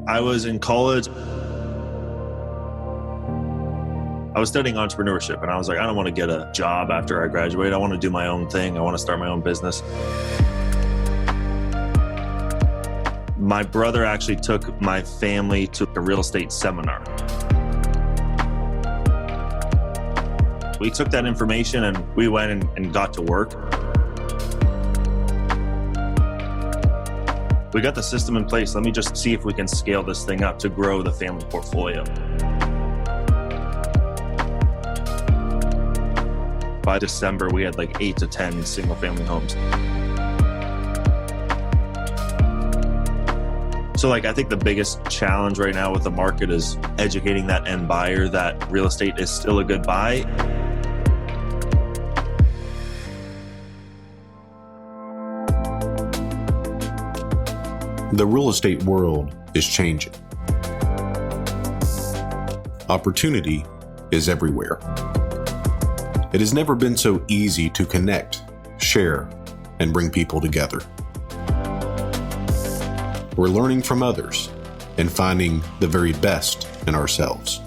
I was in college. I was studying entrepreneurship, and I was like, I don't want to get a job after I graduate. I want to do my own thing. I want to start my own business. My brother actually took my family to a real estate seminar. We took that information and we went and got to work. We got the system in place. Let me just see if we can scale this thing up to grow the family portfolio. By December, we had like 8 to 10 single family homes. So I think the biggest challenge right now with the market is educating that end buyer that real estate is still a good buy. The real estate world is changing. Opportunity is everywhere. It has never been so easy to connect, share, and bring people together. We're learning from others and finding the very best in ourselves.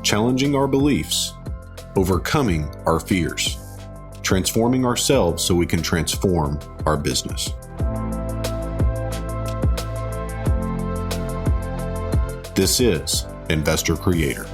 Challenging our beliefs, overcoming our fears, transforming ourselves so we can transform our business. This is Investor Creator.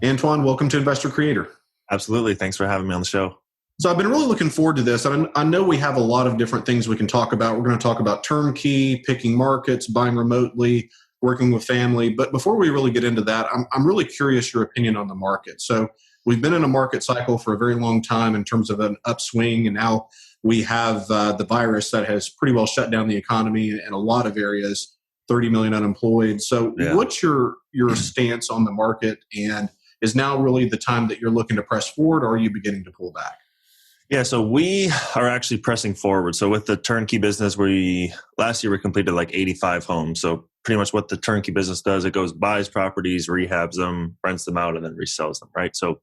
Antoine, welcome to Investor Creator. Absolutely. Thanks for having me on the show. So I've been really looking forward to this. And I know we have a lot of different things we can talk about. We're going to talk about turnkey, picking markets, buying remotely, working with family. But before we really get into that, I'm really curious your opinion on the market. So we've been in a market cycle for a very long time in terms of an upswing. And now we have the virus that has pretty well shut down the economy in a lot of areas, 30 million unemployed. So What's your stance on the market? And is now really the time that you're looking to press forward, or are you beginning to pull back? Yeah, so we are actually pressing forward. So with the turnkey business, last year we completed like 85 homes. So pretty much what the turnkey business does, it goes, buys properties, rehabs them, rents them out, and then resells them, right? So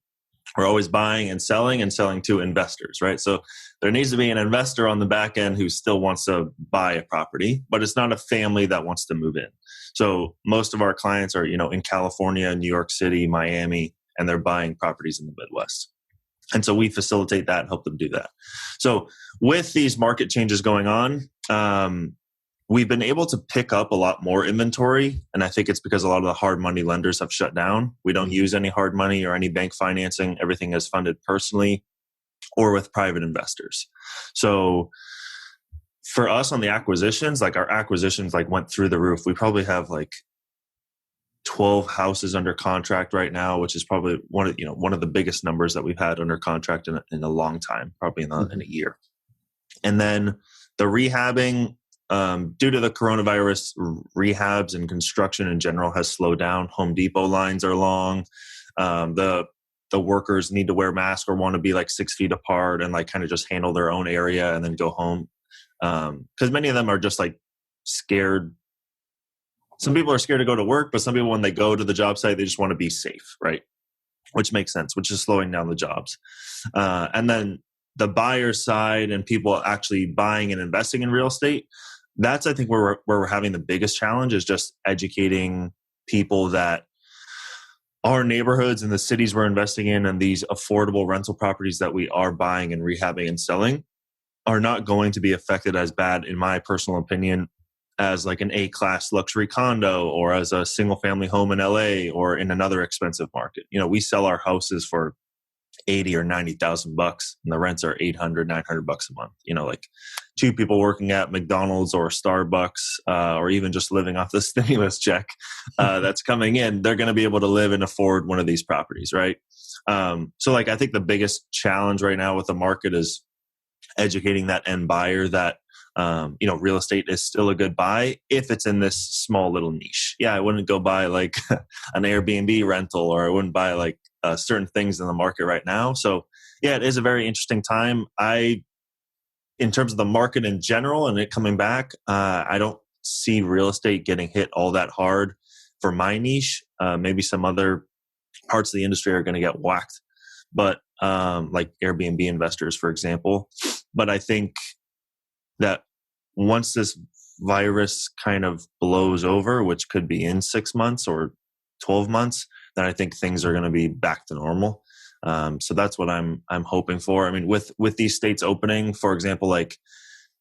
we're always buying and selling to investors, right? So there needs to be an investor on the back end who still wants to buy a property, but it's not a family that wants to move in. So most of our clients are, in California, New York City, Miami, and they're buying properties in the Midwest. And so we facilitate that and help them do that. So with these market changes going on, we've been able to pick up a lot more inventory. And I think it's because a lot of the hard money lenders have shut down. We don't use any hard money or any bank financing. Everything is funded personally or with private investors. So for us on the acquisitions, our acquisitions went through the roof. We probably have 12 houses under contract right now, which is probably one of the biggest numbers that we've had under contract in a long time, probably in a year. And then the rehabbing, due to the coronavirus, rehabs and construction in general has slowed down. Home Depot lines are long. The workers need to wear masks or want to be 6 feet apart and kind of just handle their own area and then go home. Because many of them are just scared. Some people are scared to go to work, but some people, when they go to the job site, they just want to be safe, right? Which makes sense, which is slowing down the jobs. And then the buyer side and people actually buying and investing in real estate, that's, I think, where we're having the biggest challenge is just educating people that our neighborhoods and the cities we're investing in and these affordable rental properties that we are buying and rehabbing and selling are not going to be affected as bad, in my personal opinion, as an A-class luxury condo or as a single family home in LA or in another expensive market. We sell our houses for 80 or 90,000 bucks and the rents are 800, 900 bucks a month. Two people working at McDonald's or Starbucks, or even just living off the stimulus check that's coming in, they're going to be able to live and afford one of these properties, right? So I think the biggest challenge right now with the market is educating that end buyer that real estate is still a good buy if it's in this small little niche. Yeah, I wouldn't go buy an Airbnb rental, or I wouldn't buy certain things in the market right now. So yeah, it is a very interesting time. In terms of the market in general and it coming back, I don't see real estate getting hit all that hard for my niche. Maybe some other parts of the industry are going to get whacked. but like Airbnb investors, for example. But I think that once this virus kind of blows over, which could be in 6 months or 12 months, then I think things are going to be back to normal. So that's what I'm hoping for. I mean, with these states opening, for example, like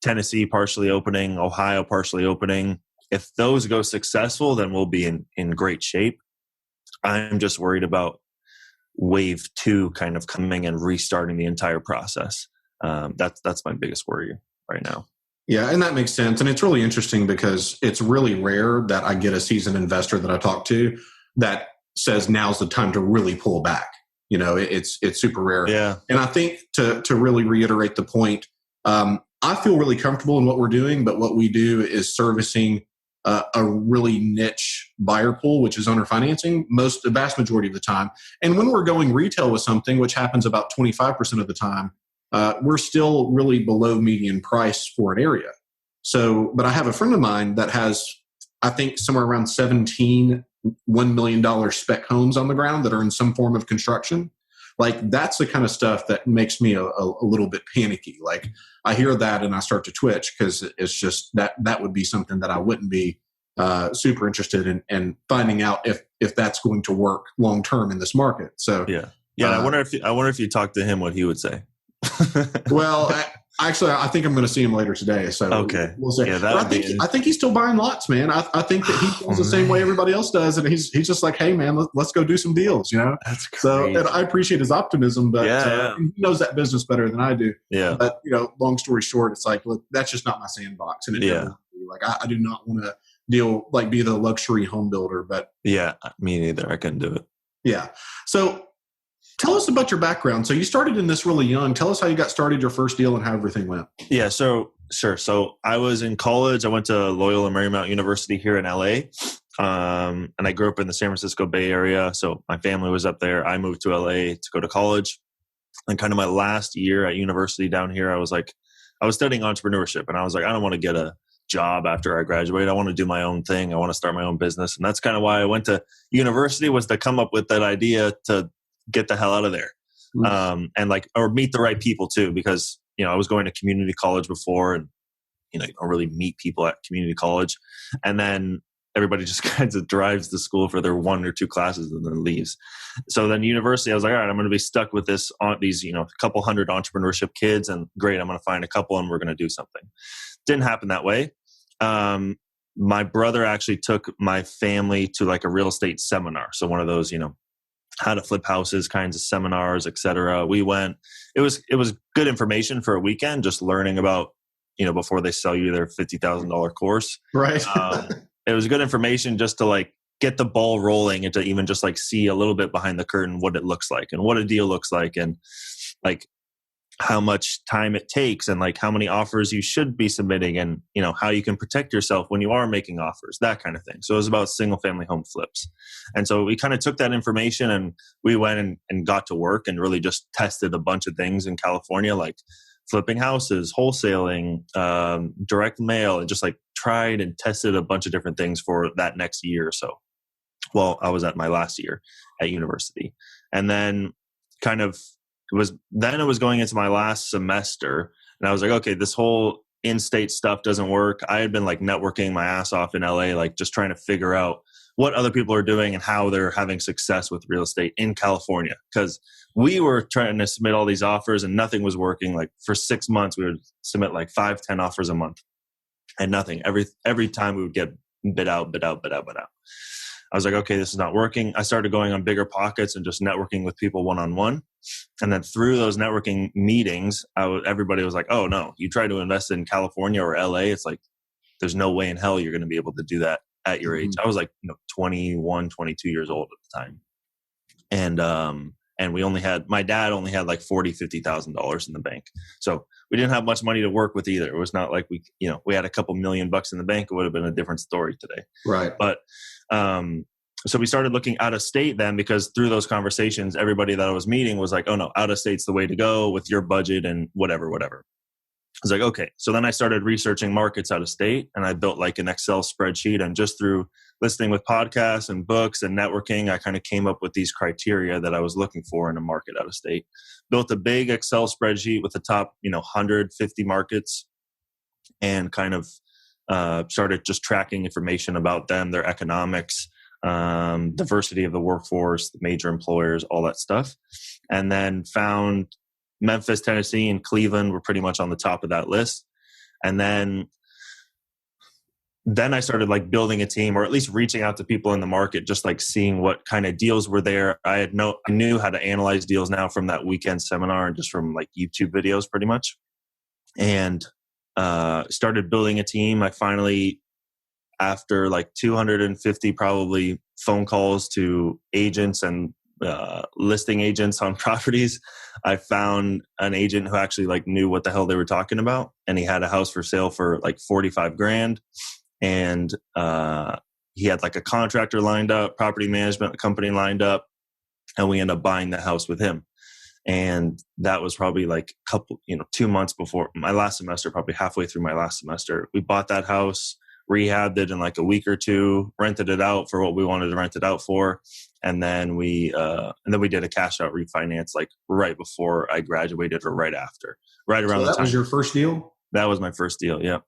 Tennessee partially opening, Ohio partially opening, if those go successful, then we'll be in great shape. I'm just worried about wave 2 kind of coming and restarting the entire process. That's my biggest worry right now. Yeah, and that makes sense. And it's really interesting because it's really rare that I get a seasoned investor that I talk to that says now's the time to really pull back. You know, it's super rare. Yeah. And I think to really reiterate the point, I feel really comfortable in what we're doing, but what we do is servicing a really niche buyer pool, which is owner financing, the vast majority of the time. And when we're going retail with something, which happens about 25% of the time, we're still really below median price for an area. So, but I have a friend of mine that has, I think, somewhere around 17 $1 million spec homes on the ground that are in some form of construction. Like, that's the kind of stuff that makes me a little bit panicky. Like, I hear that and I start to twitch because it's just that would be something that I wouldn't be super interested in finding out if that's going to work long term in this market. So yeah. I wonder if you talk to him, what he would say. Well, actually, I think I'm going to see him later today. So okay, we'll see. Yeah, I think he's still buying lots, man. I think that he feels the same way everybody else does, and he's just like, hey, man, let's go do some deals. You know, that's crazy. So and I appreciate his optimism, but he knows that business better than I do. Yeah. But long story short, it's like, look, that's just not my sandbox, and I do not want to be the luxury home builder. But yeah, me neither. I couldn't do it. Yeah. So tell us about your background. So you started in this really young. Tell us how you got started, your first deal, and how everything went. Yeah, so sure. So I was in college. I went to Loyola Marymount University here in LA. And I grew up in the San Francisco Bay Area. So my family was up there. I moved to LA to go to college. And kind of my last year at university down here, I was studying entrepreneurship. And I was like, I don't want to get a job after I graduate. I want to do my own thing. I want to start my own business. And that's kind of why I went to university, was to come up with that idea to get the hell out of there. Or meet the right people too, because, I was going to community college before, and, you don't really meet people at community college. And then everybody just kind of drives to school for their 1 or 2 classes and then leaves. So then university, I was like, all right, I'm going to be stuck with these, a couple hundred entrepreneurship kids, and great, I'm going to find a couple and we're going to do something. Didn't happen that way. My brother actually took my family to like a real estate seminar. So one of those, how to flip houses kinds of seminars, etc. We went. It was good information for a weekend, just learning about, before they sell you their $50,000 course. Right. It was good information just to like get the ball rolling and to even just like see a little bit behind the curtain what it looks like and what a deal looks like, and like how much time it takes, and like how many offers you should be submitting, and how you can protect yourself when you are making offers, that kind of thing. So it was about single family home flips. And so we kind of took that information and we went and got to work and really just tested a bunch of things in California, like flipping houses, wholesaling, direct mail, and just like tried and tested a bunch of different things for that next year or so. Well, I was at my last year at university, and then it was going into my last semester, and I was like, okay, this whole in-state stuff doesn't work. I had been like networking my ass off in LA, like just trying to figure out what other people are doing and how they're having success with real estate in California. Because we were trying to submit all these offers and nothing was working. Like for 6 months, we would submit like 5-10 offers a month and nothing. Every time we would get bid out. I was like, okay, this is not working. I started going on Bigger Pockets and just networking with people one-on-one. And then through those networking meetings, everybody was like, oh no, you try to invest in California or LA. It's like, there's no way in hell you're going to be able to do that at your age. I was like, 21, 22 years old at the time. And my dad only had like $40,000, $50,000 in the bank. So we didn't have much money to work with either. It was not like we had a couple $1 million in the bank. It would have been a different story today. Right. But, so we started looking out of state then, because through those conversations, everybody that I was meeting was like, oh no, out of state's the way to go with your budget and whatever. was like, okay. So then I started researching markets out of state, and I built like an Excel spreadsheet, and just through listening with podcasts and books and networking, I kind of came up with these criteria that I was looking for in a market out of state. Built a big Excel spreadsheet with the top, 150 markets, and kind of started just tracking information about them, their economics, diversity of the workforce, the major employers, all that stuff. And then found Memphis, Tennessee, and Cleveland were pretty much on the top of that list. And then I started like building a team, or at least reaching out to people in the market, just like seeing what kind of deals were there. I knew how to analyze deals now from that weekend seminar and just from like YouTube videos pretty much. And started building a team. I finally, after like 250 probably phone calls to agents and listing agents on properties, I found an agent who actually like knew what the hell they were talking about. And he had a house for sale for like 45 grand. And he had like a contractor lined up, property management company lined up, and we ended up buying the house with him. And that was probably like 2 months before my last semester, probably halfway through my last semester. We bought that house, rehabbed it in like a week or two, rented it out for what we wanted to rent it out for. And then we did a cash out refinance like right before I graduated, or right after, right around the time. That was your first deal? That was my first deal. Yeah.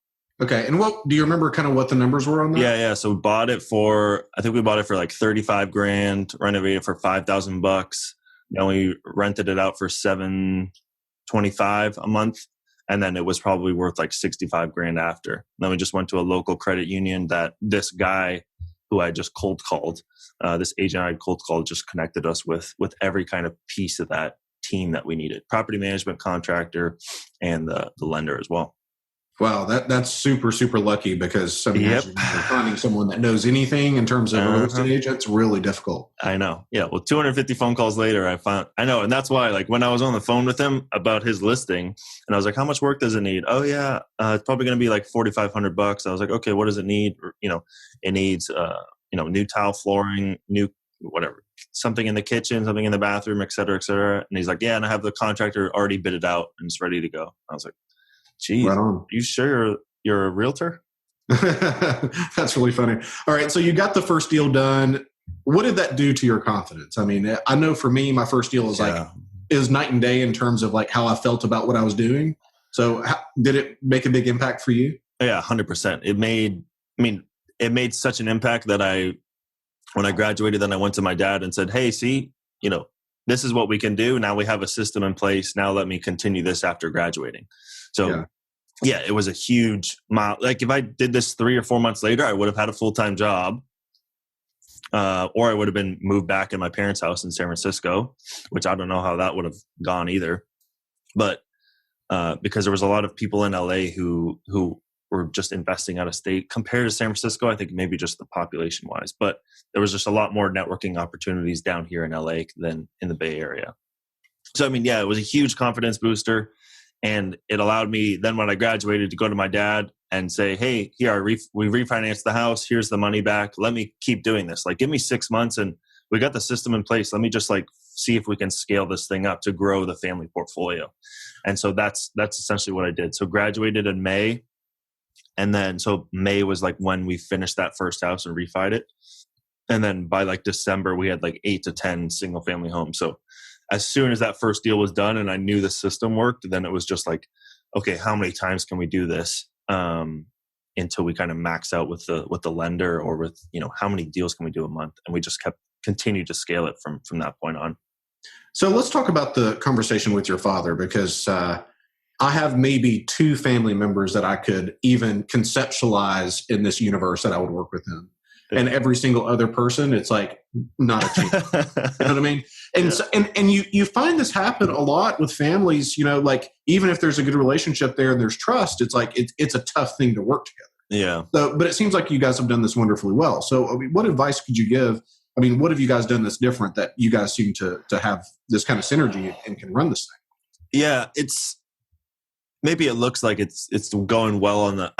Okay. And do you remember kind of what the numbers were on that? Yeah. So we bought it for like 35 grand, renovated for $5,000. Then we rented it out for $725 a month. And then it was probably worth like 65 grand after. Then we just went to a local credit union that this guy who I just cold called, this agent I cold called, just connected us with every kind of piece of that team that we needed. Property management, contractor, and the lender as well. Wow, that's super, super lucky, because finding someone that knows anything in terms of a real estate agent, it's really difficult. I know. Yeah. Well, 250 phone calls later, I know. And that's why, like, when I was on the phone with him about his listing, and I was like, how much work does it need? Oh, yeah, it's probably going to be like $4,500. I was like, okay, what does it need? It needs, new tile flooring, new whatever, something in the kitchen, something in the bathroom, et cetera, et cetera. And he's like, yeah, and I have the contractor already bid it out and it's ready to go. I was like, geez, right, you sure you're a realtor? That's really funny. All right. So you got the first deal done. What did that do to your confidence? I mean, I know for me, my first deal is is night and day in terms of like how I felt about what I was doing. So did it make a big impact for you? Yeah, 100%. It made such an impact that when I graduated, then I went to my dad and said, hey, see, this is what we can do. Now we have a system in place. Now let me continue this after graduating. So yeah, it was a huge mile. Like if I did this 3 or 4 months later, I would have had a full-time job, or I would have been moved back in my parents' house in San Francisco, which I don't know how that would have gone either. But because there was a lot of people in LA who were just investing out of state compared to San Francisco, I think maybe just the population wise, but there was just a lot more networking opportunities down here in LA than in the Bay Area. So, it was a huge confidence booster. And it allowed me then when I graduated to go to my dad and say, hey, here, we refinanced the house. Here's the money back. Let me keep doing this. Like, give me 6 months and we got the system in place. Let me just like see if we can scale this thing up to grow the family portfolio. And so that's essentially what I did. So graduated in May. And then, so May was like when we finished that first house and refied it. And then by like December, we had like 8 to 10 single family homes. So as soon as that first deal was done and I knew the system worked, then it was just like, okay, how many times can we do this until we kind of max out with the lender, or with, how many deals can we do a month? And we just continued to scale it from that point on. So let's talk about the conversation with your father, because I have maybe 2 family members that I could even conceptualize in this universe that I would work with him. And every single other person, it's like not a chance. You know what I mean? And so, and you find this happen a lot with families. Like even if there's a good relationship there and there's trust, it's like it's a tough thing to work together. Yeah. So, but it seems like you guys have done this wonderfully well. So, what advice could you give? What have you guys done that's different that you guys seem to have this kind of synergy and can run this thing? Yeah, maybe it looks like it's going well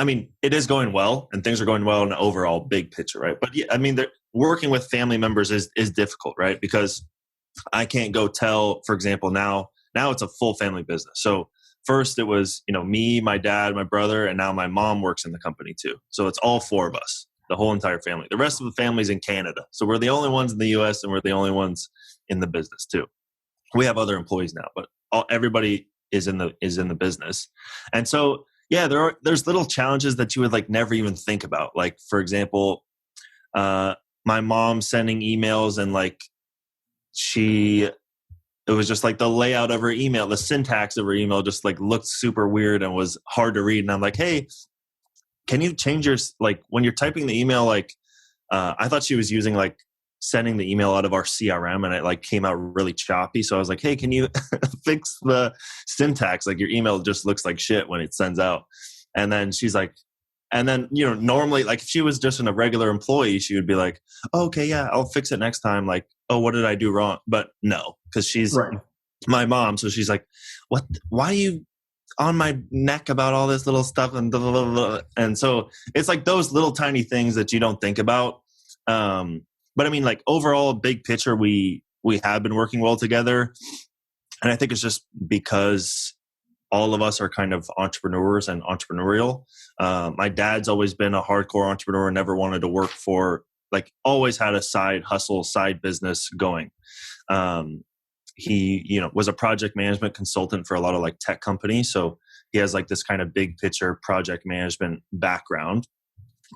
it is going well and things are going well in the overall big picture, right? But yeah, working with family members is difficult, right? Because I can't go tell, for example, now it's a full family business. So first it was, me, my dad, my brother, and now my mom works in the company too. So it's all four of us, the whole entire family. The rest of the family's in Canada. So we're the only ones in the US, and we're the only ones in the business too. We have other employees now, but everybody is in the business. And so, yeah, there's little challenges that you would like never even think about. Like, for example, my mom sending emails, and like it was just like the layout of her email, the syntax of her email just like looked super weird and was hard to read. And I'm like, hey, can you change your, like when you're typing the email, like I thought she was using like sending the email out of our CRM, and it like came out really choppy. So I was like, hey, can you fix the syntax? Like your email just looks like shit when it sends out. And then she's like, and then, normally like if she was just a regular employee, she would be like, oh, okay, yeah, I'll fix it next time. Like, oh, what did I do wrong? But no, because she's my mom. So she's like, what, why are you on my neck about all this little stuff? And blah, blah, blah. And so it's like those little tiny things that you don't think about. But I mean, like overall, big picture, we have been working well together. And I think it's just because all of us are kind of entrepreneurs and entrepreneurial. My dad's always been a hardcore entrepreneur, never wanted to work for, like always had a side hustle, side business going. He, was a project management consultant for a lot of like tech companies. So he has like this kind of big picture project management background,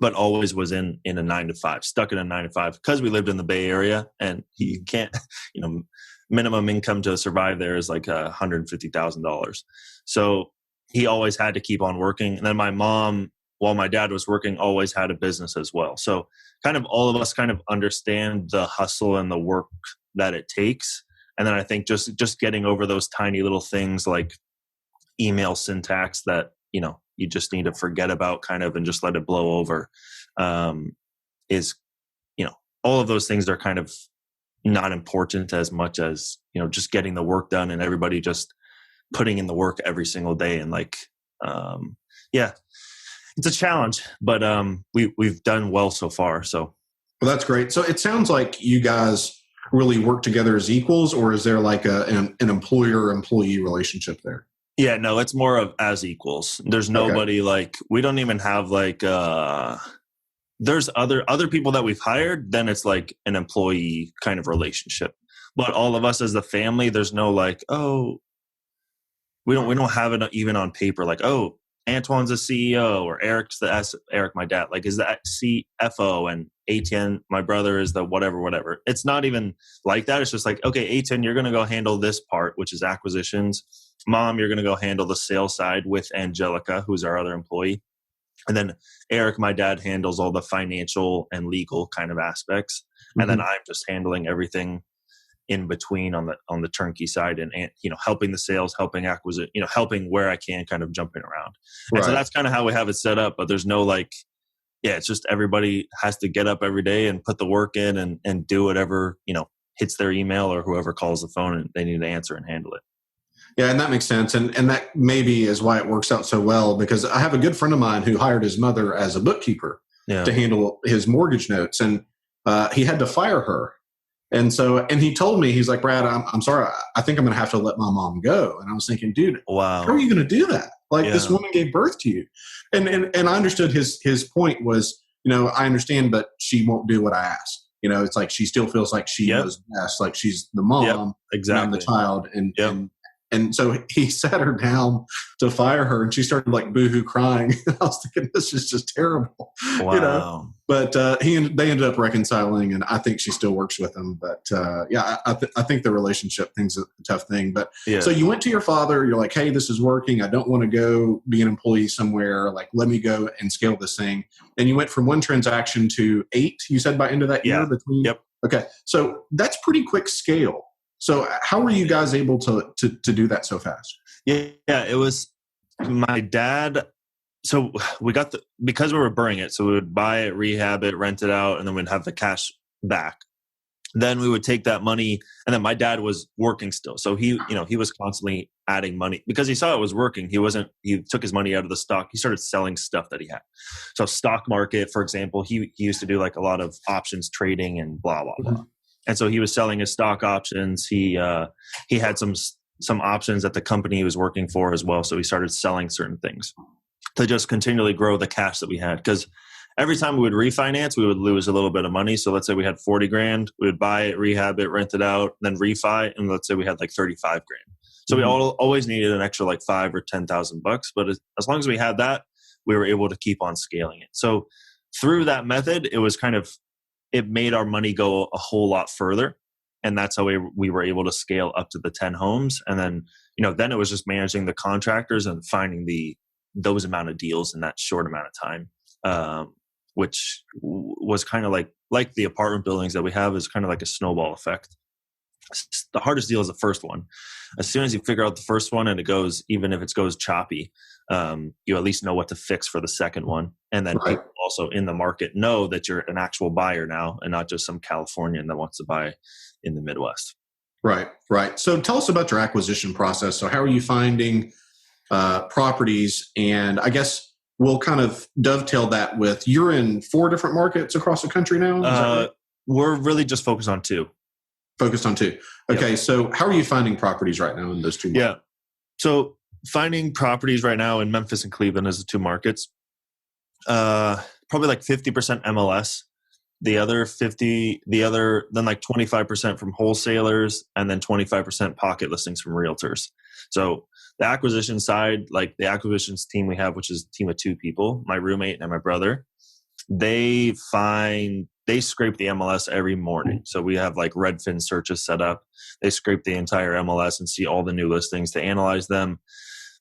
but always was in a 9-to-5, stuck in a 9-to-5 because we lived in the Bay Area, and he can't, minimum income to survive there is like $150,000. So he always had to keep on working. And then my mom, while my dad was working, always had a business as well. So kind of all of us kind of understand the hustle and the work that it takes. And then I think just getting over those tiny little things like email syntax that, you just need to forget about kind of and just let it blow over is, all of those things are kind of not important as much as, just getting the work done and everybody just putting in the work every single day. And like, it's a challenge, but we've done well so far. So. Well, that's great. So it sounds like you guys really work together as equals, or is there like an employer-employee relationship there? Yeah, no, it's more of as equals. There's nobody like, we don't even have like, there's other people that we've hired, then it's like an employee kind of relationship. But all of us as the family, there's no like, oh, we don't have it even on paper. Like, oh, Antoine's a CEO, or Eric, my dad, like is the CFO, and Etienne, my brother, is the whatever. It's not even like that. It's just like, okay, Etienne, you're going to go handle this part, which is acquisitions. Mom, you're going to go handle the sales side with Angelica, who's our other employee. And then Eric, my dad, handles all the financial and legal kind of aspects. Mm-hmm. And then I'm just handling everything in between on the turnkey side, and helping the sales, helping acquisition, helping where I can, kind of jumping around. And so that's kind of how we have it set up. But there's no like, it's just everybody has to get up every day and put the work in and do whatever, hits their email or whoever calls the phone and they need to answer and handle it. Yeah, and that makes sense. And that maybe is why it works out so well, because I have a good friend of mine who hired his mother as a bookkeeper to handle his mortgage notes. And he had to fire her. And he told me, he's like, Brad, I'm sorry. I think I'm going to have to let my mom go. And I was thinking, dude, wow, how are you going to do that? Like this woman gave birth to you. And I understood his point was, I understand, but she won't do what I ask. It's like, she still feels like she knows best. Like she's the mom, exactly. And I'm the child. And so he sat her down to fire her, and she started like boohoo crying. I was thinking, this is just terrible, Wow. But they ended up reconciling, and I think she still works with him. But I think the relationship thing's a tough thing. But so you went to your father. You're like, hey, this is working. I don't want to go be an employee somewhere. Like, let me go and scale this thing. And you went from 1 transaction to 8. You said by end of that year between. Yep. Okay, so that's pretty quick scale. So how were you guys able to do that so fast? Yeah, it was my dad. So we got because we were burning it. So we would buy it, rehab it, rent it out, and then we'd have the cash back. Then we would take that money, and then my dad was working still. So he was constantly adding money because he saw it was working. He took his money out of the stock. He started selling stuff that he had. So stock market, for example, he used to do like a lot of options trading and blah, blah, blah. And so he was selling his stock options. He had some some options at the company he was working for as well. So we started selling certain things to just continually grow the cash that we had. Because every time we would refinance, we would lose a little bit of money. So let's say we had 40 grand, we would buy it, rehab it, rent it out, then refi. And let's say we had like 35 grand. So we always needed an extra like $5,000 or $10,000. But as long as we had that, we were able to keep on scaling it. So through that method, it made our money go a whole lot further. And that's how we were able to scale up to the 10 homes. And then, then it was just managing the contractors and finding those amount of deals in that short amount of time, which was kind of like the apartment buildings that we have is kind of like a snowball effect. The hardest deal is the first one. As soon as you figure out the first one and even if it goes choppy, you at least know what to fix for the second one. And then people also in the market know that you're an actual buyer now and not just some Californian that wants to buy in the Midwest. Right. So tell us about your acquisition process. So how are you finding properties? And I guess we'll kind of dovetail that with, you're in 4 different markets across the country now? Is that right? We're really just focused on 2. Focused on 2. Okay. Yep. So how are you finding properties right now in those 2 markets? Yeah. So finding properties right now in Memphis and Cleveland as the 2 markets, probably like 50% MLS, then like 25% from wholesalers, and then 25% pocket listings from realtors. So the acquisition side, like the acquisitions team we have, which is a team of 2 people, my roommate and my brother, they scrape the MLS every morning. So we have like Redfin searches set up. They scrape the entire MLS and see all the new listings. They analyze them.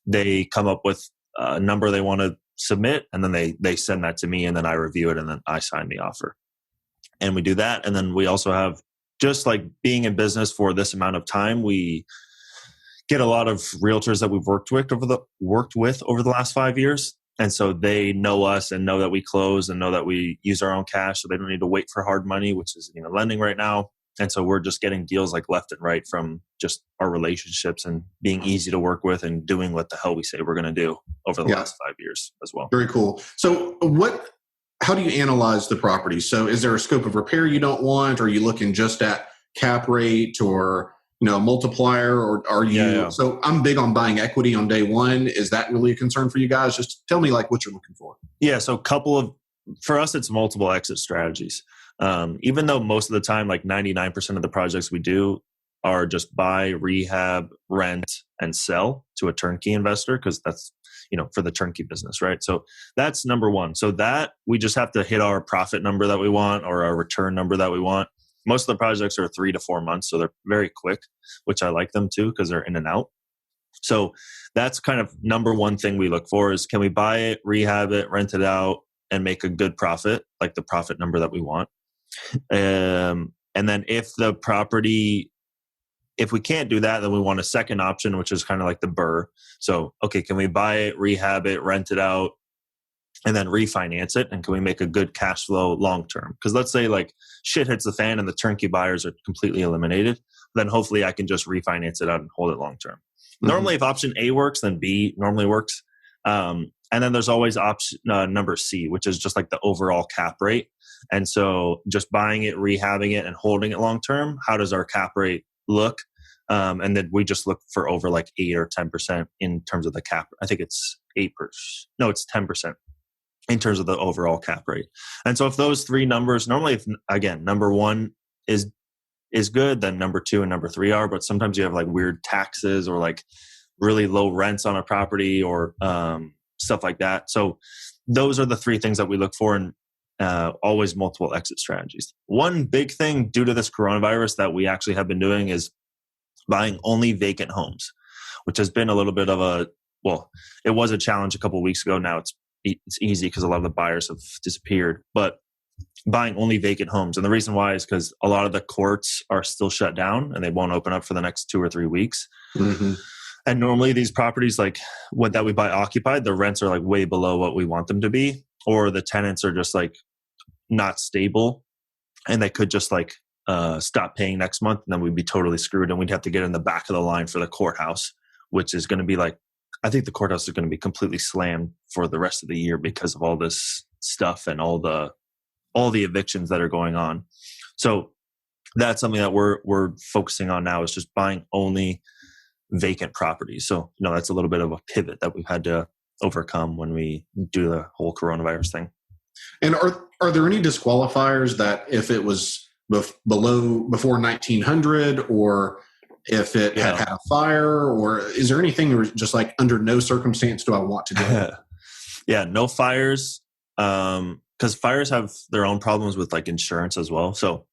They come up with a number they want to submit, and then they send that to me, and then I review it, and then I sign the offer. And we do that. And then we also have, just like being in business for this amount of time, we get a lot of realtors that we've worked with over the last 5 years. And so they know us and know that we close and know that we use our own cash, so they don't need to wait for hard money, which is lending right now. And so we're just getting deals like left and right from just our relationships and being easy to work with and doing what the hell we say we're going to do over the last 5 years as well. Very cool. So how do you analyze the property? So is there a scope of repair you don't want? Or are you looking just at cap rate or multiplier, or are you? Yeah. So I'm big on buying equity on day one. Is that really a concern for you guys? Just tell me like what you're looking for. Yeah. So for us, it's multiple exit strategies. Even though most of the time, like 99% of the projects we do are just buy, rehab, rent, and sell to a turnkey investor, because that's, for the turnkey business, right? So that's number one. So that we just have to hit our profit number that we want or our return number that we want. Most of the projects are 3 to 4 months, so they're very quick, which I like them too because they're in and out. So that's kind of number one thing we look for is, can we buy it, rehab it, rent it out, and make a good profit, like the profit number that we want. And then if we can't do that, then we want a second option, which is kind of like the BRRRR. So, okay, can we buy it, rehab it, rent it out, and then refinance it? And can we make a good cash flow long-term? Because let's say like shit hits the fan and the turnkey buyers are completely eliminated, then hopefully I can just refinance it out and hold it long-term. Mm-hmm. Normally, if option A works, then B normally works. And then there's always option number C, which is just like the overall cap rate. And so just buying it, rehabbing it, and holding it long-term, how does our cap rate look? And then we just look for over like 8 or 10% in terms of the cap. I think it's 8%. No, it's 10% in terms of the overall cap rate. And so if those 3 numbers, normally if again, number 1 is good, then number 2 and number 3 are, but sometimes you have like weird taxes or like really low rents on a property or stuff like that. So those are the 3 things that we look for, and always multiple exit strategies. One big thing due to this coronavirus that we actually have been doing is buying only vacant homes, which has been a little bit of it was a challenge a couple of weeks ago. Now it's easy because a lot of the buyers have disappeared, but buying only vacant homes. And the reason why is because a lot of the courts are still shut down and they won't open up for the next 2 or 3 weeks. Mm-hmm. And normally these properties, like that we buy occupied, the rents are like way below what we want them to be, or the tenants are just like not stable and they could just like stop paying next month, and then we'd be totally screwed, and we'd have to get in the back of the line for the courthouse, which is going to be like, I think the courthouse is going to be completely slammed for the rest of the year because of all this stuff and all the evictions that are going on. So that's something that we're focusing on now, is just buying only vacant properties. So, that's a little bit of a pivot that we've had to overcome when we do the whole coronavirus thing. And are there any disqualifiers that if it was before 1900, or if it had a fire, or is there anything where just like under no circumstance do I want to do it? Yeah, no fires. Because fires have their own problems with like insurance as well. So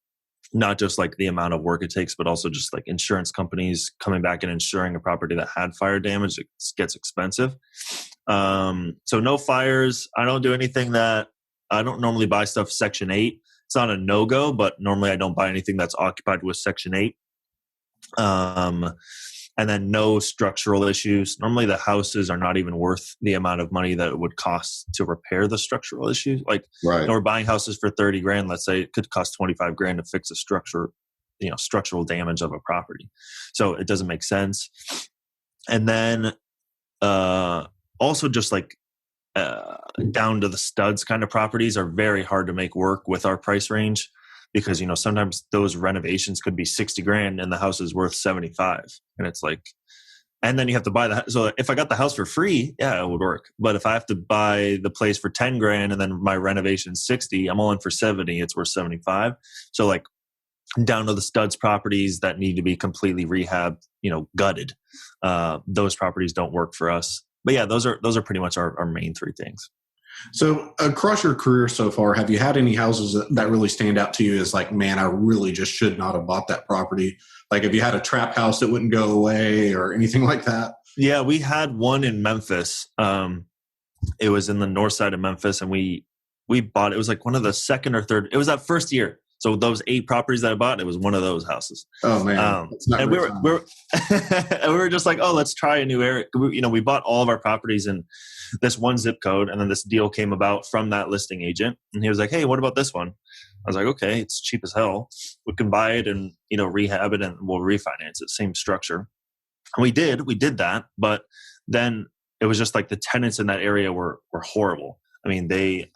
not just like the amount of work it takes, but also just like insurance companies coming back and insuring a property that had fire damage, it gets expensive. So no fires. I don't do anything I don't normally buy stuff Section 8. It's not a no-go, but normally I don't buy anything that's occupied with Section 8. And then no structural issues. Normally the houses are not even worth the amount of money that it would cost to repair the structural issues. Like, right. We're buying houses for 30 grand. Let's say it could cost 25 grand to fix a structure, structural damage of a property. So it doesn't make sense. And then, also just like, down to the studs kind of properties are very hard to make work with our price range, because sometimes those renovations could be 60 grand and the house is worth 75, and it's like, and then you have to buy the. So if I got the house for free, yeah, it would work. But if I have to buy the place for 10 grand and then my renovation 60, I'm all in for 70. It's worth 75. So like down to the studs properties that need to be completely rehabbed, gutted. Those properties don't work for us. But yeah, those are pretty much our main three things. So across your career so far, have you had any houses that really stand out to you as like, man, I really just should not have bought that property? Like, have you had a trap house that wouldn't go away or anything like that? Yeah, we had one in Memphis. It was in the north side of Memphis, and we bought it. It was like one of the second or third. It was that first year. So those 8 properties that I bought, it was one of those houses. Oh man, and we were just like, oh, let's try a new area. We bought all of our properties in this one zip code, and then this deal came about from that listing agent, and he was like, hey, what about this one? I was like, okay, it's cheap as hell. We can buy it and rehab it, and we'll refinance it. Same structure. And we did that, but then it was just like the tenants in that area were horrible. I mean, they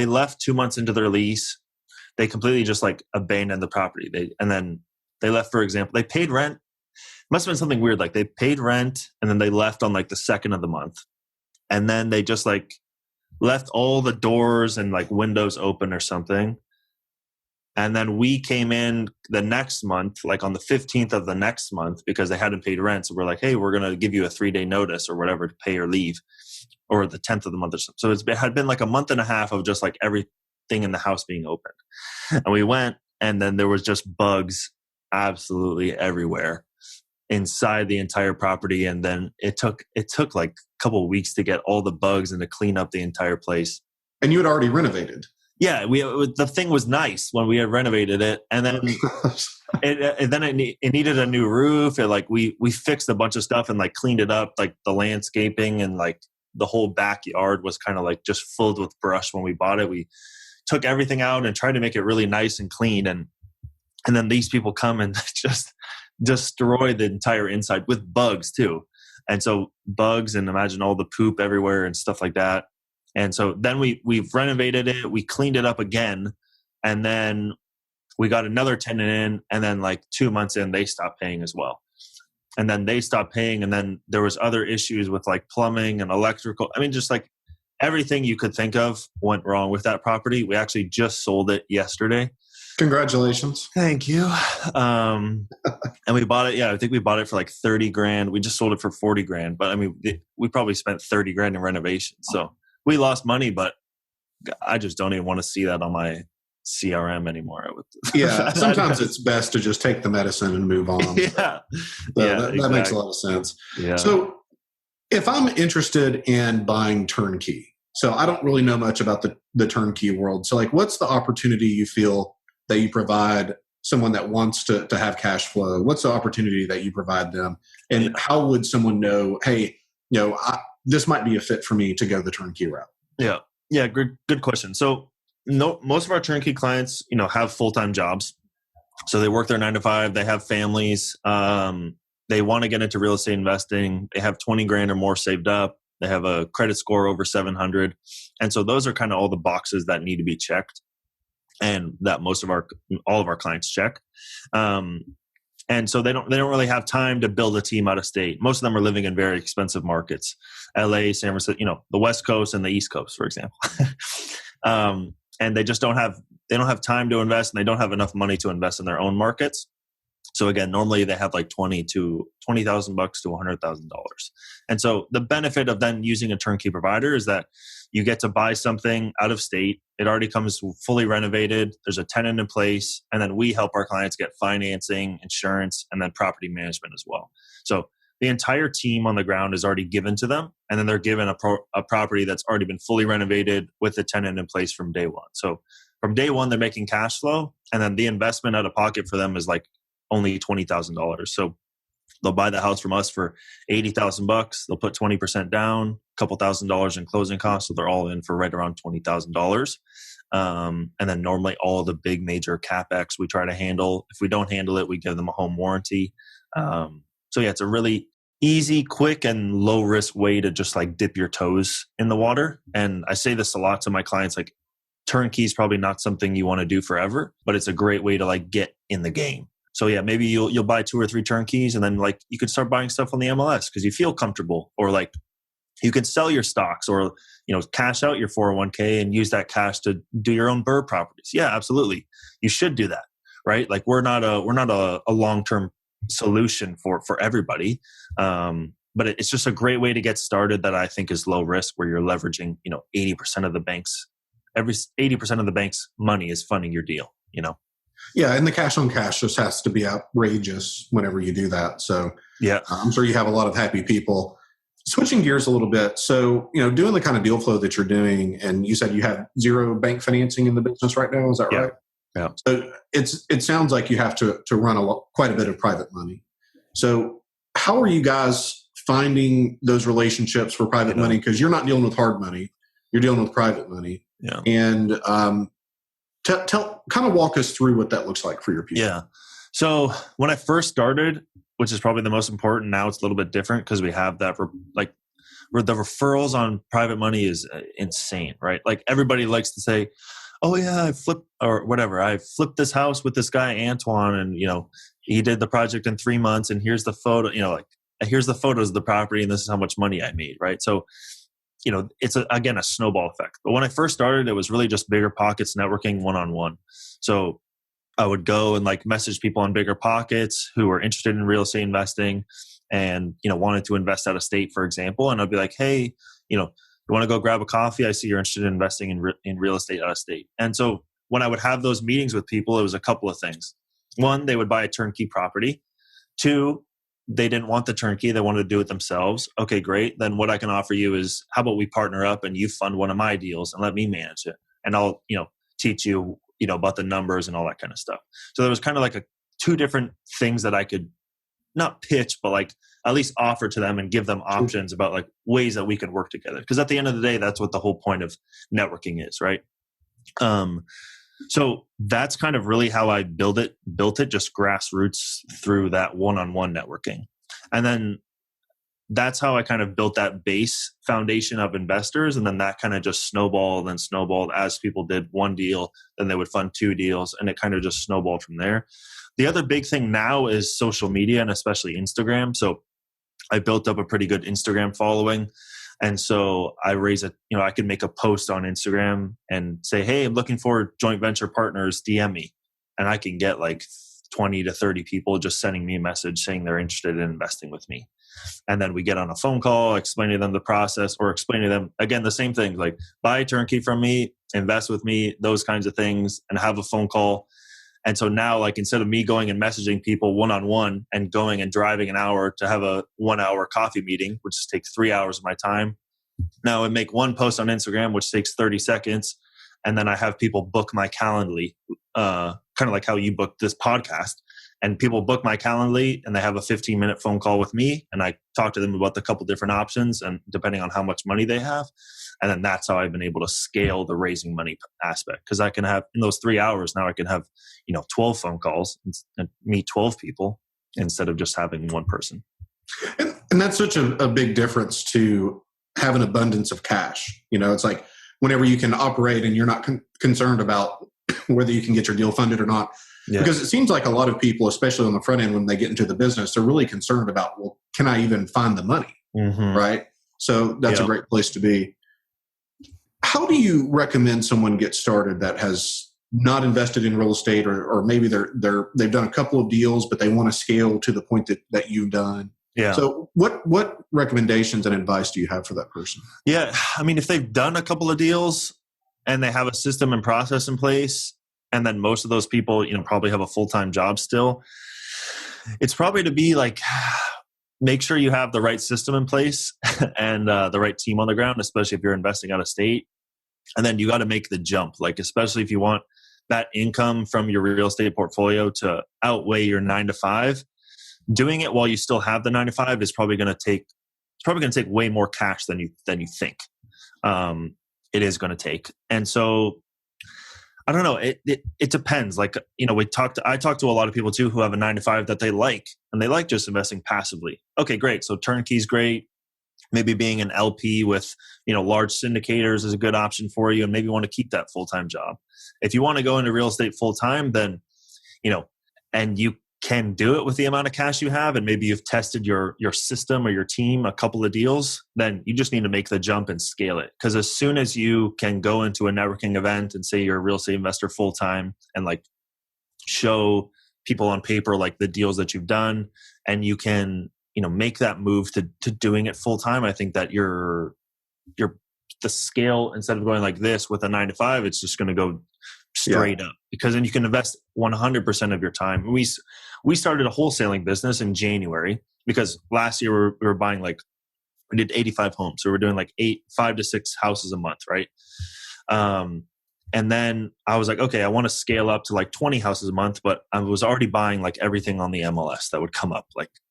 left 2 months into their lease. They completely just like abandoned the property. They left, for example, they paid rent. It must have been something weird. Like they paid rent and then they left on like the second of the month. And then they just like left all the doors and like windows open or something. And then we came in the next month, like on the 15th of the next month, because they hadn't paid rent. So we're like, hey, we're going to give you a 3-day notice or whatever to pay or leave, or the 10th of the month or something. So it had been like a month and a half of just like everything in the house being opened. And we went, and then there was just bugs absolutely everywhere inside the entire property. And then it took like a couple of weeks to get all the bugs and to clean up the entire place. And you had already renovated. Yeah, the thing was nice when we had renovated it, and then it needed a new roof. And like we fixed a bunch of stuff and like cleaned it up, like the landscaping, and like the whole backyard was kind of like just filled with brush when we bought it. We took everything out and tried to make it really nice and clean, and then these people come and just destroy the entire inside with bugs too. And so bugs, and imagine all the poop everywhere and stuff like that. And so then we've renovated it, we cleaned it up again, and then we got another tenant in, and then like 2 months in, they stopped paying as well. And then they stopped paying, and then there was other issues with like plumbing and electrical. I mean, just like everything you could think of went wrong with that property. We actually just sold it yesterday. Congratulations. Thank you. And we bought it. Yeah, I think we bought it for like 30 grand. We just sold it for 40 grand. But I mean, we probably spent 30 grand in renovation. So we lost money, but I just don't even want to see that on my CRM anymore. Yeah, sometimes it's best to just take the medicine and move on. Yeah, that makes a lot of sense. Yeah. So if I'm interested in buying turnkey, so I don't really know much about the turnkey world. So like, what's the opportunity you feel that you provide someone that wants to have cash flow? What's the opportunity that you provide them? And how would someone know, hey, this might be a fit for me to go the turnkey route? Yeah. Good question. So most of our turnkey clients, have full-time jobs. So they work their 9 to 5, they have families. They want to get into real estate investing. They have 20 grand or more saved up. They have a credit score over 700. And so those are kind of all the boxes that need to be checked, and that all of our clients check. And so they don't really have time to build a team out of state. Most of them are living in very expensive markets, LA, San Francisco, the West Coast and the East Coast, for example. And they just don't have time to invest, and they don't have enough money to invest in their own markets. So again, normally they have like $20,000 to $100,000. And so the benefit of then using a turnkey provider is that you get to buy something out of state. It already comes fully renovated. There's a tenant in place. And then we help our clients get financing, insurance, and then property management as well. So the entire team on the ground is already given to them. And then they're given a property that's already been fully renovated with the tenant in place from day one. So from day one, they're making cash flow. And then the investment out of pocket for them is like only $20,000. So they'll buy the house from us for $80,000. They'll put 20% down, a couple $1,000s in closing costs. So they're all in for right around $20,000. And then normally all the big major CapEx we try to handle. If we don't handle it, we give them a home warranty. So yeah, it's a really easy, quick, and low risk way to just like dip your toes in the water. And I say this a lot to my clients, like turnkey is probably not something you want to do forever, but it's a great way to like get in the game. So yeah, maybe you'll buy 2 or 3 turnkeys, and then like you could start buying stuff on the MLS because you feel comfortable, or like you could sell your stocks, or cash out your 401k and use that cash to do your own BRRRR properties. Yeah, absolutely, you should do that, right? Like we're not a long-term solution for everybody, but it's just a great way to get started that I think is low risk, where you're leveraging 80% of the banks. 80% of the bank's money is funding your deal. Yeah, and the cash on cash just has to be outrageous whenever you do that. So yeah, I'm sure you have a lot of happy people. Switching gears a little bit. So, doing the kind of deal flow that you're doing, and you said you have zero bank financing in the business right now. Is that right? Yeah. So it sounds like you have to run quite a bit of private money. So how are you guys finding those relationships for private money? Because you're not dealing with hard money, you're dealing with private money. Yeah. And kind of walk us through what that looks like for your people. Yeah. So when I first started, which is probably the most important, now it's a little bit different because we have that where the referrals on private money is insane, right? Like everybody likes to say, oh yeah, I flipped this house with this guy, Antoine, and he did the project in 3 months, and here's the photo, here's the photos of the property, and this is how much money I made, right? So it's again a snowball effect. But when I first started, it was really just Bigger Pockets networking one-on-one. So I would go and like message people on Bigger Pockets who were interested in real estate investing and, wanted to invest out of state, for example. And I'd be like, hey, you want to go grab a coffee? I see you're interested in investing in real estate out of state. And so when I would have those meetings with people, it was a couple of things. One, they would buy a turnkey property. 2, they didn't want the turnkey. They wanted to do it themselves. Okay, great. Then what I can offer you is, how about we partner up and you fund one of my deals and let me manage it. And I'll, teach you, about the numbers and all that kind of stuff. So there was kind of like 2 different things that I could not pitch, but like at least offer to them and give them options about like ways that we could work together. Because at the end of the day, that's what the whole point of networking is, right? So that's kind of really how I built it, just grassroots through that one-on-one networking. And then that's how I kind of built that base foundation of investors. And then that kind of just snowballed as people did 1 deal, then they would fund 2 deals, and it kind of just snowballed from there. The other big thing now is social media, and especially Instagram. So I built up a pretty good Instagram following. And so I I could make a post on Instagram and say, hey, I'm looking for joint venture partners, DM me. And I can get like 20 to 30 people just sending me a message saying they're interested in investing with me. And then we get on a phone call, explain to them the process, or explain to them, again, the same thing, like buy a turnkey from me, invest with me, those kinds of things, and have a phone call. And so now, like, instead of me going and messaging people one-on-one and going and driving an hour to have a 1-hour coffee meeting, which takes 3 hours of my time, now I make 1 post on Instagram, which takes 30 seconds. And then I have people book my Calendly, kind of like how you booked this podcast. And people book my Calendly and they have a 15-minute phone call with me. And I talk to them about the couple different options and depending on how much money they have. And then that's how I've been able to scale the raising money aspect. Because I can have, in those 3 hours, now I can have, 12 phone calls and meet 12 people instead of just having 1 person. And that's such a big difference to have an abundance of cash. It's like whenever you can operate and you're not concerned about whether you can get your deal funded or not, Yeah. Because it seems like a lot of people, especially on the front end, when they get into the business, they're really concerned about, well, can I even find the money? Mm-hmm. Right. So that's a great place to be. How do you recommend someone get started that has not invested in real estate, or maybe they've done a couple of deals, but they want to scale to the point that you've done? Yeah. So what recommendations and advice do you have for that person? Yeah. I mean, if they've done a couple of deals and they have a system and process in place, and then most of those people, probably have a full-time job still, it's probably to be like, make sure you have the right system in place and the right team on the ground, especially if you're investing out of state. And then you got to make the jump, like, especially if you want that income from your real estate portfolio to outweigh your 9 to 5. Doing it while you still have the 9 to 5 is probably going to take way more cash than you think. It is going to take. And so I don't know. It depends. Like, I talk to a lot of people too who have a 9 to 5 that they like, and they like just investing passively. Okay, great. So turnkey's great. Maybe being an LP with, large syndicators is a good option for you, and maybe you want to keep that full-time job. If you want to go into real estate full-time, then, and you can do it with the amount of cash you have, and maybe you've tested your system or your team a couple of deals, then you just need to make the jump and scale it. Because as soon as you can go into a networking event and say you're a real estate investor full-time and like show people on paper like the deals that you've done, and you can make that move to doing it full time, I think that you're the scale, instead of going like this with a 9 to 5, it's just going to go straight up, because then you can invest 100% of your time. We started a wholesaling business in January because last year we were buying we did 85 homes. So we're doing 5 to 6 houses a month. Right. And then I was like, okay, I want to scale up to 20 houses a month, but I was already buying everything on the MLS that would come up.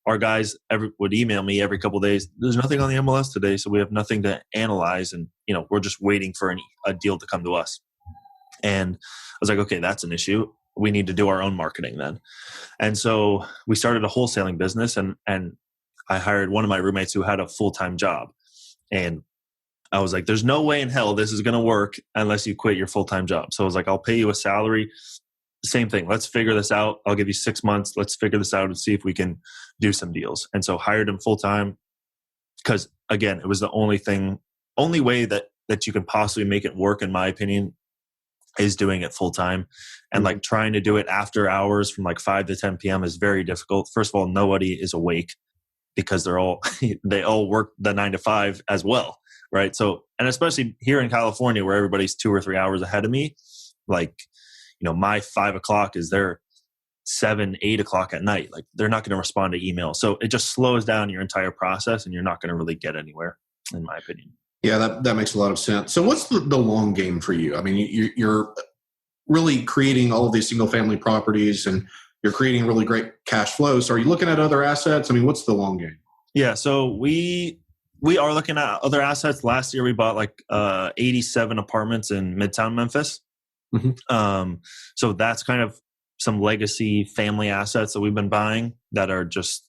Our guys would email me every couple of days. There's nothing on the MLS today, so we have nothing to analyze, and we're just waiting for a deal to come to us. And I was like, okay, that's an issue. We need to do our own marketing then. And so we started a wholesaling business, and I hired one of my roommates who had a full-time job, and I was like, there's no way in hell this is going to work unless you quit your full-time job. So I was like, I'll pay you a salary. Same thing. Let's figure this out. I'll give you 6 months. Let's figure this out and see if we can do some deals. And so hired him full-time because, again, it was the only way that you can possibly make it work, in my opinion, is doing it full-time. And trying to do it after hours from 5 to 10 p.m. is very difficult. First of all, nobody is awake because they all work the 9 to 5 as well. Right. So, and especially here in California where everybody's 2 or 3 hours ahead of me, my 5 o'clock is their 7, 8 o'clock at night. They're not going to respond to email. So it just slows down your entire process, and you're not going to really get anywhere, in my opinion. Yeah, that makes a lot of sense. So what's the long game for you? I mean, you're really creating all of these single family properties, and you're creating really great cash flow. So are you looking at other assets? I mean, what's the long game? Yeah. So we are looking at other assets. Last year we bought 87 apartments in Midtown Memphis. Mm-hmm. So that's kind of some legacy family assets that we've been buying that are just,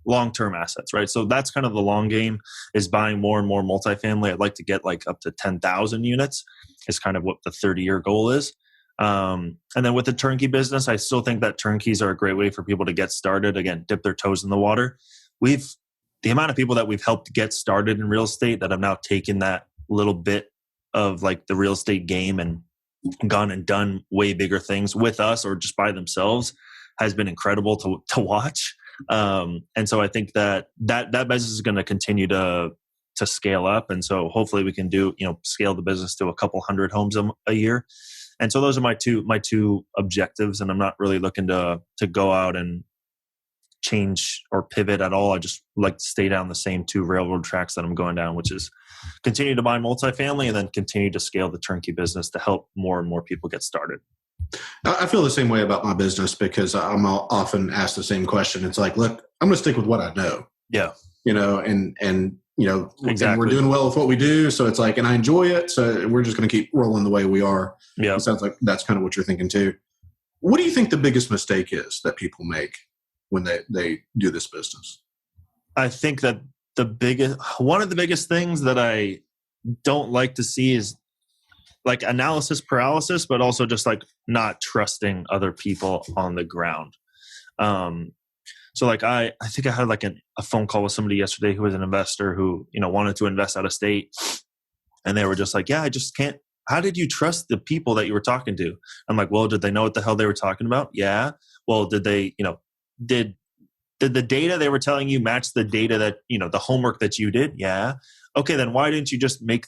long-term assets, right? So that's kind of the long game, is buying more and more multifamily. I'd like to get up to 10,000 units is kind of what the 30-year goal is. And then with the turnkey business, I still think that turnkeys are a great way for people to get started. Again, dip their toes in the water. The amount of people that we've helped get started in real estate that have now taken that little bit of the real estate game and gone and done way bigger things with us or just by themselves has been incredible to watch. And so I think that business is going to continue to scale up. And so hopefully we can scale the business to a couple hundred homes a year. And so those are my two objectives. And I'm not really looking to go out and change or pivot at all. I just like to stay down the same 2 railroad tracks that I'm going down, which is continue to buy multifamily and then continue to scale the turnkey business to help more and more people get started. I feel the same way about my business because I'm often asked the same question. It's like, look, I'm going to stick with what I know. Yeah. And exactly. And we're doing well with what we do. So it's and I enjoy it. So we're just going to keep rolling the way we are. Yeah. It sounds like that's kind of what you're thinking too. What do you think the biggest mistake is that people make when they do this business? I think that one of the biggest things that I don't like to see is like analysis paralysis, but also just like not trusting other people on the ground. So like I think I had like a phone call with somebody yesterday who was an investor who, wanted to invest out of state. And they were just like, yeah, I just can't. How did you trust the people that you were talking to? I'm like, well, did they know what the hell they were talking about? Yeah. Well, did they, did the data they were telling you match the data that, the homework that you did? Yeah. Okay. Then why didn't you just make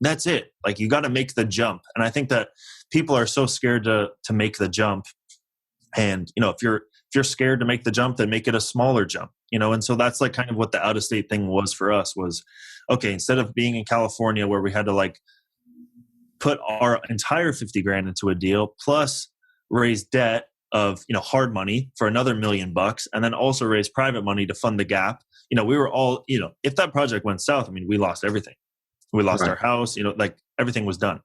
that's it. Like you got to make the jump. And I think that people are so scared to make the jump. And, if you're scared to make the jump, then make it a smaller jump, and so that's like kind of what the out of state thing was for us was, okay, instead of being in California where we had to like put our entire 50 grand into a deal plus raise debt of, hard money for another $1 million and then also raise private money to fund the gap. We were all, if that project went south, I mean, we lost everything. We lost our house, like everything was done.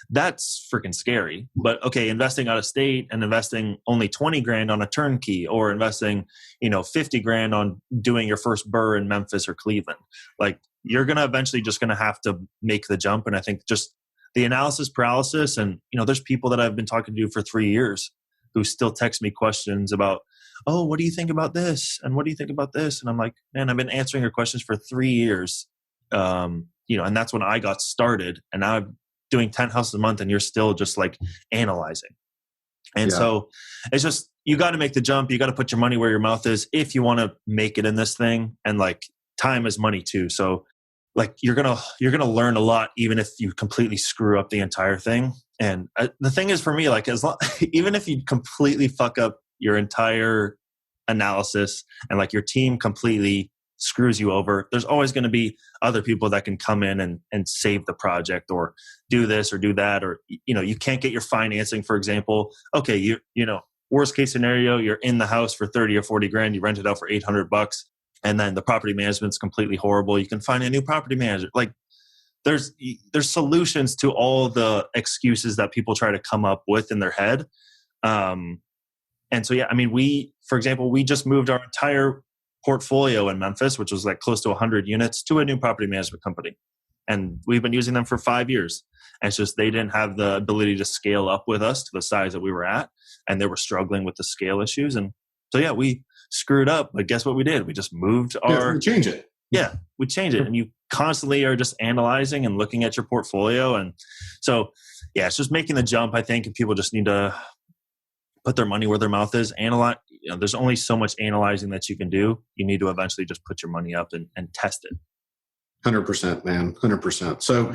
That's freaking scary. But okay, investing out of state and investing only 20 grand on a turnkey or investing, 50 grand on doing your first burr in Memphis or Cleveland, like you're going to eventually just going to have to make the jump. And I think just the analysis paralysis and, there's people that I've been talking to for 3 years who still text me questions about, oh, what do you think about this? And what do you think about this? And I'm like, man, I've been answering your questions for 3 years. And that's when I got started and now I'm doing 10 houses a month and you're still just like analyzing. And so it's just, you got to make the jump. You got to put your money where your mouth is if you want to make it in this thing. And like time is money too. So like you're going to learn a lot, even if you completely screw up the entire thing. And the thing is for me, like even if you completely fuck up your entire analysis and like your team completely screws you over, there's always going to be other people that can come in and save the project or do this or do that. Or, you can't get your financing, for example. Okay. Worst case scenario, you're in the house for 30 or 40 grand. You rent it out for $800 and then the property management's completely horrible. You can find a new property manager. Like there's solutions to all the excuses that people try to come up with in their head. And so, yeah, I mean, for example, we just moved our entire portfolio in Memphis, which was like close to 100 units, to a new property management company. And we've been using them for 5 years. And it's just they didn't have the ability to scale up with us to the size that we were at. And they were struggling with the scale issues. And so, yeah, we screwed up. But guess what we did? We just moved we change it. Yeah, we change it. And you constantly are just analyzing and looking at your portfolio. And so, yeah, it's just making the jump, I think. And people just need to put their money where their mouth is. Analyze. There's only so much analyzing that you can do. You need to eventually just put your money up and test it. 100%, man. 100%. So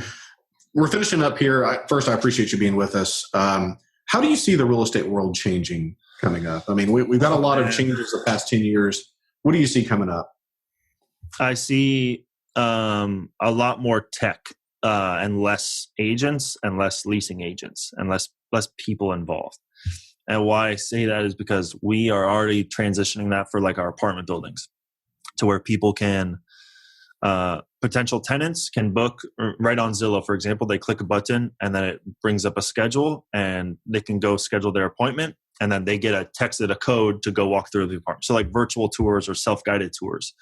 we're finishing up here. First, I appreciate you being with us. How do you see the real estate world changing coming up? I mean, we've got a lot of changes the past 10 years. What do you see coming up? I see a lot more tech and less agents and less leasing agents and less people involved. And why I say that is because we are already transitioning that for like our apartment buildings to where people can, potential tenants can book right on Zillow, for example. They click a button and then it brings up a schedule and they can go schedule their appointment. And then they get a code to go walk through the apartment. So like virtual tours or self-guided tours.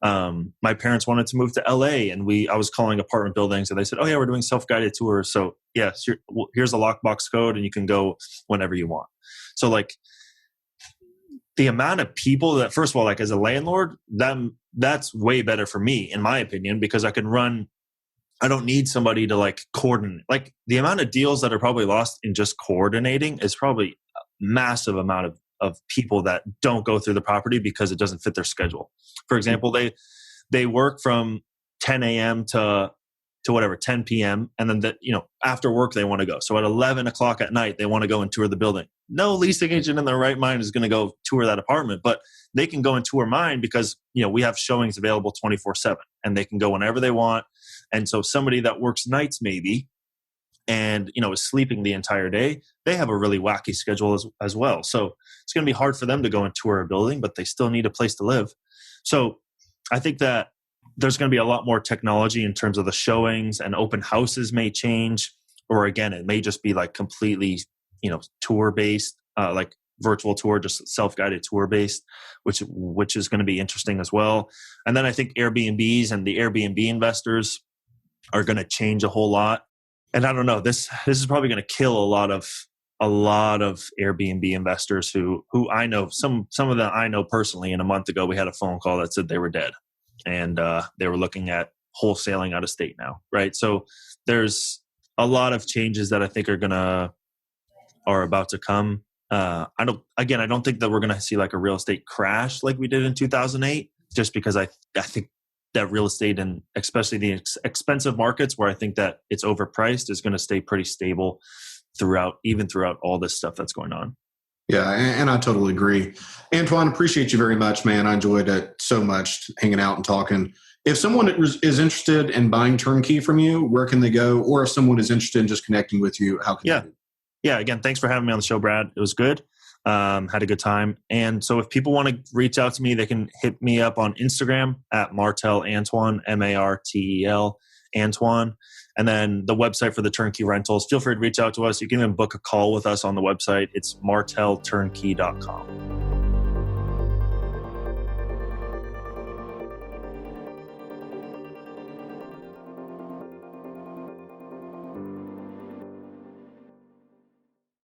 My parents wanted to move to LA and I was calling apartment buildings and they said, oh yeah, we're doing self-guided tours. So yes, here's a lockbox code and you can go whenever you want. So like the amount of people that, first of all, like as a landlord, that's way better for me, in my opinion, because I don't need somebody to like coordinate. Like the amount of deals that are probably lost in just coordinating is probably a massive amount of people that don't go through the property because it doesn't fit their schedule. For example, they work from 10 a.m. to 10 p.m. And then after work, they want to go. So at 11 o'clock at night, they want to go and tour the building. No leasing agent in their right mind is going to go tour that apartment, but they can go and tour mine because, we have showings available 24/7 and they can go whenever they want. And so somebody that works nights maybe and, is sleeping the entire day, they have a really wacky schedule as well. So it's going to be hard for them to go and tour a building, but they still need a place to live. So I think that there's going to be a lot more technology in terms of the showings, and open houses may change, or again, it may just be like completely, tour based, like virtual tour, just self-guided tour based, which is going to be interesting as well. And then I think Airbnbs and the Airbnb investors are going to change a whole lot. And I don't know, this is probably going to kill a lot of Airbnb investors who I know, some of them I know personally. And a month ago, we had a phone call that said they were dead, and they were looking at wholesaling out of state now, right? So there's a lot of changes that I think are about to come. I don't think that we're going to see like a real estate crash like we did in 2008, just because I think that real estate, and especially the expensive markets where I think that it's overpriced, is going to stay pretty stable throughout all this stuff that's going on. Yeah, and I totally agree. Antoine, appreciate you very much, man. I enjoyed it so much, hanging out and talking. If someone is interested in buying Turnkey from you, where can they go? Or if someone is interested in just connecting with you, how can they do it? Yeah, again, thanks for having me on the show, Brad. It was good. Had a good time. And so if people want to reach out to me, they can hit me up on Instagram at Martel Antoine, Martel Antoine. And then the website for the turnkey rentals, feel free to reach out to us. You can even book a call with us on the website. It's martelturnkey.com.